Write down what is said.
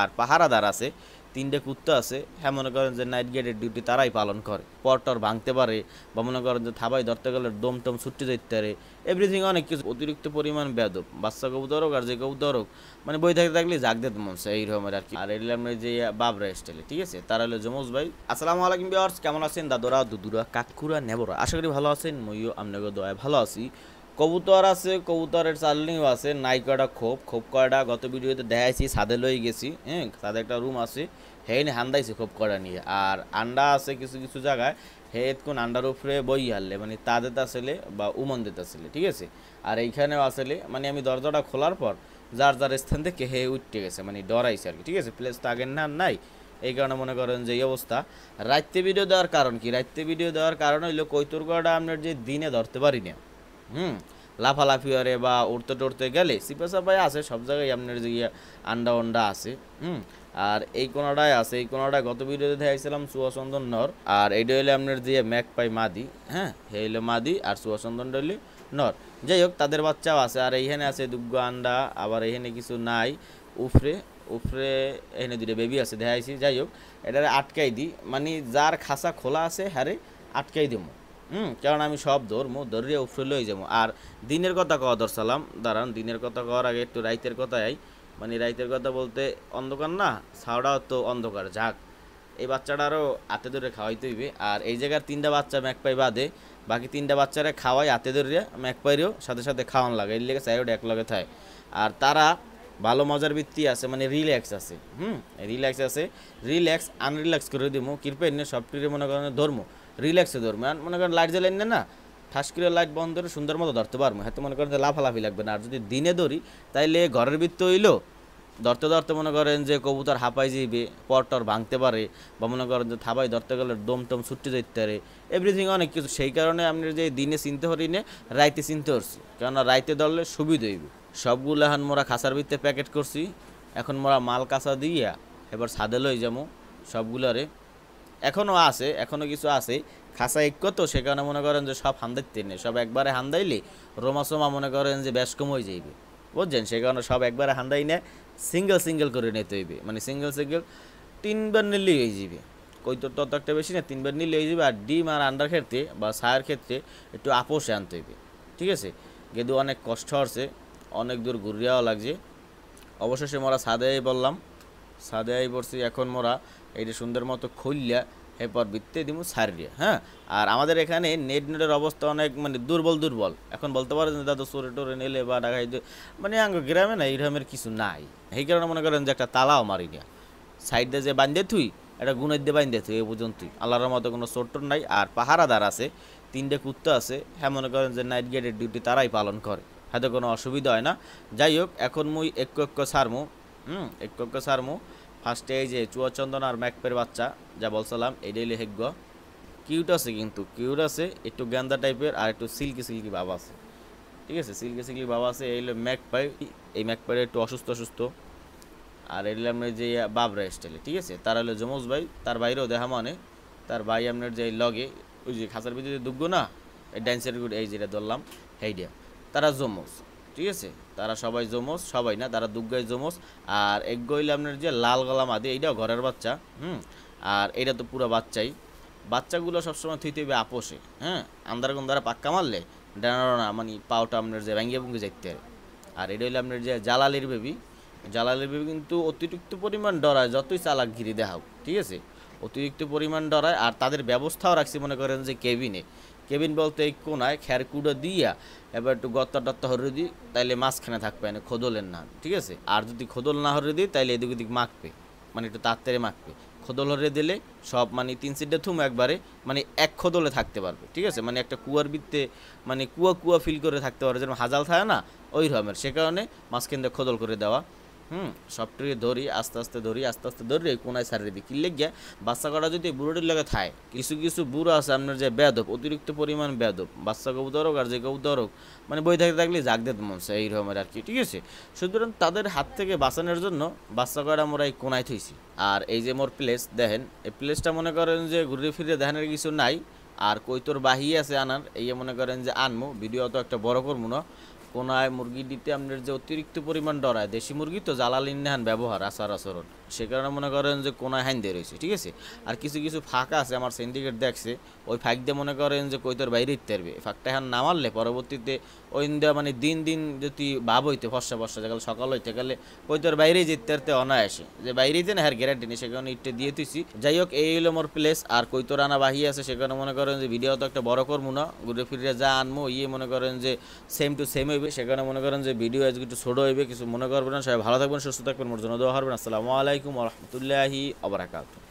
আর পাহারাদার আছে, 3টে কুত্তা আছে। হ্যাঁ, মনে করেন যে নাইট গার্ডের ডিউটি তারাই পালন করে। পরটর ভাঙতে পারে বা মনে করেন যে থাবাই ধরতে গেলে দম টম ছুটতে যেতে পারে, এভরিথিং অনেক কিছু। অতিরিক্ত পরিমাণ বেয়াদব, বাচ্চা কবুতর হোক আর যে কবুতর হোক, মানে বই থাকতে থাকলে জাগ দিতে মন চায় এইরকমের আর কি। আর এগুলো আমরা যে বাবরা স্টাইলে, ঠিক আছে। তারা হলো যমজ ভাই। আসসালামু আলাইকুম ভিউয়ার্স, কেমন আছেন দাদুরা দুদুরা কাকুরা নেবরা? আশা করি ভালো আছেন। মইও আপনাকে দয়ায় ভালো আছি। কবুতর আছে, কবুতরের চালনিও আছে, নাই কয়টা খোপ কয়টা গত ভিডিওতে দেখাইছি। ছাদে লই গেছি, হ্যাঁ, ছাদে একটা রুম আছে, হেন হান্দাইছে খোপ কয়টা নিয়ে। আর আন্ডা আছে কিছু কিছু জায়গায়, হেদ কোন আন্ডার উপরে বই হারলে মানে তা দিতে আসলে বা উমন দিতে আসলে, ঠিক আছে। আর এইখানেও আসলে মানে আমি দরজাটা খোলার পর যার যার স্থান থেকে হে উঠতে গেছে, মানে ডরাইছে আর কি, ঠিক আছে। প্লেস তো আগের না নাই, এই কারণে মনে করেন যে এই অবস্থা। রাইতে ভিডিও দেওয়ার কারণ কি? রাইতে ভিডিও দেওয়ার কারণ হইলো কৈতুরগড়টা আপনার যে দিনে ধরতে পারি না। লাফালাফি আরে বা উড়তে টড়তে গেলে সিপা সাপাই আছে সব জায়গায় আপনার যে আন্ডা আছে। আর এই কোনাটায় আছে, এই কোনাটায় গত ভিডিওতে দেখাইছিলাম সুয়াচন্দন নর। আর এইটা হইলে আপনার যে ম্যাক পাই মাদি, হ্যাঁ, হে হইলো মাদি আর সুয়াচন্দনটা হইলে নর। যাই হোক, তাদের বাচ্চাও আছে। আর এইখানে আছে দুগ্গো আন্ডা, আবার এইখানে কিছু নাই। উফরে উফরে এখানে দুটো বেবি আছে দেখাইছি। যাই হোক, এটারে আটকাই দিই, মানে যার খাঁচা খোলা আছে হ্যারে আটকাই দিব। কারণ আমি সব ধরিয়ে উফরে লই যাবো। আর দিনের কথা কওয়া দরসালাম, দাঁড়ান, দিনের কথা কওয়ার আগে একটু রাইতের কথা আই। মানে রাইতের কথা বলতে অন্ধকার না, ছাওড়াও তো অন্ধকার ঝাঁক। এই বাচ্চাটারও হাতে ধরে খাওয়াইতে হইবে। আর এই জায়গার 3টা বাচ্চা ম্যাকপাই বাদে বাকি 3টা বাচ্চারা খাওয়াই হাতে ধরে, ম্যাকপাইরেও সাথে সাথে খাওয়ান লাগে, এর লেগে চাইও এক লগে থাকে। আর তারা ভালো মজার বৃত্তি আছে, মানে রিল্যাক্স আছে। রিল্যাক্স আছে, রিল্যাক্স আনরিল্যাক্স করে দিব কৃপা এনে সবটিরে মনে করেন ধর্ম রিল্যাক্সে ধরবো। আর মনে করেন লাইট জ্বালেন না, ঠাস করে লাইট বন্ধ করে সুন্দর মতো ধরতে পারবো, হয়তো মনে করেন যে লাফালাফি লাগবে না। আর যদি দিনে ধরি তাইলে ঘরের বৃত্ত হইলো ধরতে ধরতে মনে করেন যে কবুতর হাঁপাই যাইবে, পরটর ভাঙতে পারে বা মনে করেন যে থাবাই ধরতে গেলে দম টম ছুটতে যেতে পারে, এভরিথিং অনেক কিছু। সেই কারণে আপনি যে দিনে চিনতে পারি না, রাইতে চিনতে পারছি, কেননা রাইতে ধরলে সুবিধা হইবে। সবগুলো এখন মোরা খাঁচার ভিতরে প্যাকেট করছি। এখন মোরা মাল কাঁচা দিয়া এবার ছাদে লই যাবো সবগুলারে। এখনও আছে, এখনও কিছু আছে খাঁচা এক তো, সে কারণে মনে করেন যে সব হান্দাইতে নেই। সব একবারে হান্দাইলে রোমা মনে করেন যে বেশ কম হয়ে যাইবে, বুঝছেন। সে কারণে সব একবারে হান্দাই নেয়, সিঙ্গেল করে নিতে হইবে। মানে সিঙ্গেল 3বার নিলেই হয়ে যাবে। কই তো তত একটা বেশি না, 3বার নিলে হয়ে যাবে। আর ডিম আর আন্ডার ক্ষেত্রে বা ছায়ের ক্ষেত্রে একটু আপোষে আনতে হইবে, ঠিক আছে। কিন্তু অনেক কষ্ট হচ্ছে, অনেক দূর ঘুরিয়াও লাগছে। অবশেষে মোরা ছাদে বললাম, ছাদে আই পড়ছি। এখন মোরা এইটা সুন্দর মতো খুললিয়া এরপর ভিত্তে দিব সারিয়া, হ্যাঁ। আর আমাদের এখানে নেটের অবস্থা অনেক মানে দুর্বল। এখন বলতে পারেন যে দাদা চোরে টোরে নিলে বা ডাকাই, মানে আঙ্গ গ্রামে না এইরকমের কিছু নাই। এই কারণে মনে করেন যে একটা তালাও মারি না, সাইডে যে বান্ধে থুই এটা গুণের দিয়ে বান্ধে থুই, এই পর্যন্তই। আল্লাহর মতো কোনো চোর নাই। আর পাহারাদার আছে, 3টে কুত্তা আছে। হ্যাঁ, মনে করেন যে নাইট গার্ডের ডিউটি তারাই পালন করে, হয়তো কোনো অসুবিধা হয় না। যাই হোক, এখন মুই একটু সারমু। ফার্স্টে এই যে চুয়াচন্দন আর ম্যাকপের বাচ্চা যা বলছিলাম, এইটাই হেগ্য কিউট আছে, কিন্তু কিউট আছে একটু গ্যান্দা টাইপের, আর একটু সিল্কি ভাব আছে, ঠিক আছে। সিল্কি ভাব আছে। এই হলো ম্যাকপাই, এই ম্যাকপাই একটু অসুস্থ। আর এগুলো আপনার যে বাবরা স্টাইলে, ঠিক আছে। তারা হলো যমজ ভাই, তার বাইরেও দেখা মানে তার ভাই আপনার যে লগে ওই যে খাঁচার ভিতরে দুগ্গো না, এই ডান্সের গুড এই যেটা ধরলাম হেইডিয়া, তারা যমজ, ঠিক আছে। তারা সবাই যমজ, সবাই না, তারা দুগ্গাই যমজ। আর এক গইলে আপনার যে লাল গলা মাদি, এইটাও ঘরের বাচ্চা। আর এটা তো পুরো বাচ্চাগুলো সবসময় থুইতে হবে আপোষে, হ্যাঁ। আন্দারা পাক্কা মারলে ডানা মানে পাওটা আপনার যে ভেঙে ভুঙ্গে যাইতে পারে। আর এটা হইলে আপনার যে জালালির বেবি কিন্তু অতিরিক্ত পরিমাণ ডরায়, যতই চালাক ঘিরে দেখাও, ঠিক আছে। অতিরিক্ত পরিমাণ ডরায়। আর তাদের ব্যবস্থাও রাখছি মনে করেন যে কেবিন বলতে এই কোনায় খ্যার কুড়ো দিয়া এবার একটু গত্তা হরে দিই, তাইলে মাঝখানে থাকবে না, খোদলের না, ঠিক আছে। আর যদি খোদল না হরে দিই তাইলে এদিক ওদিক মাখবে, মানে একটু তাড়াতাড়ি মাখবে। খোদল হরে দিলে সব মানে 3 সিটে থুম একবারে মানে এক খোদলে থাকতে পারবে, ঠিক আছে। মানে একটা কুয়ার ভিত্তে মানে কুয়া ফিল করে থাকতে পারবে, যেরকম হাজাল থাকে না ওই রকমের। সে কারণে মাঝখান দিয়ে খোদল করে দেওয়া। সবটিকে ধরি আস্তে আস্তে ধরি এই কোনায় সারিয়ে দিই। কিনলে গিয়া বাচ্চা কটা যদি বুড়োটির লাগে থায়, কিছু বুড়ো আছে আপনার যে বেয়াদব, অতিরিক্ত পরিমাণ বেয়াদব, বাচ্চা কবুতর হোক আর যে কবুতর হোক, মানে বই থাকতে থাকলে জাগ দিতে মন চায় এই রকমের আর কি, ঠিক আছে। সুতরাং তাদের হাত থেকে বাঁচানোর জন্য বাচ্চা কটা মোরা এই কোনায় থইছি। আর এই যে মোর প্লেস দেখেন, এই প্লেসটা মনে করেন যে ঘুরে ফিরে দেখানোর কিছু নাই। আর কৈতর বাহিয়ে আছে আনার, এই মনে করেন যে আনমো, ভিডিও তো একটা বড় করবো না। কোনায় মুরগি দিতে আপনার যে অতিরিক্ত পরিমাণ ডরায়, দেশি মুরগি তো জ্বালালিন নেহান ব্যবহার আচার আচরণ, সে কারণে মনে করেন যে কোনায় হাইন দিয়ে রয়েছে, ঠিক আছে। আর কিছু কিছু ফাঁকা আছে আমার সিন্ডিকেট দেখছে, ওই ফাঁক দিয়ে মনে করেন যে কৈতর বাইরে ইতে পারবে, ফাঁকটা এখন না মারলে পরবর্তীতে ওই ইন্ডিয়া মানে দিন দিন যদি ভাব হইতে ফর্সা ফর্সা গেলে সকাল হইতে গেলে কৈতর বাইরেই যেতে পারতে অনায়াসে, যে বাইরেই দেন হ্যাঁ গ্যারান্টি নেই, সেখানে ইটে দিয়ে তুইছি। যাই হোক এই হলো মোর প্লেস। আর কৈতর আনা বাহি আছে, সেখানে মনে করেন যে ভিডিও তো একটা বড় করবো না, ঘুরে ফিরে যা আনবো ইয়ে মনে করেন যে সেম টু সেম হইবে, সেখানে মনে করেন যে ভিডিও আজকে একটু ছোটো হইবে, কিছু মনে করবেন না। সবাই ভালো থাকবেন, সুস্থ থাকবেন, মোর জন্য দোয়া করবেন। আসসালামু আলাইকুম ওয়া রাহমাতুল্লাহি ওয়া বারাকাতুহু।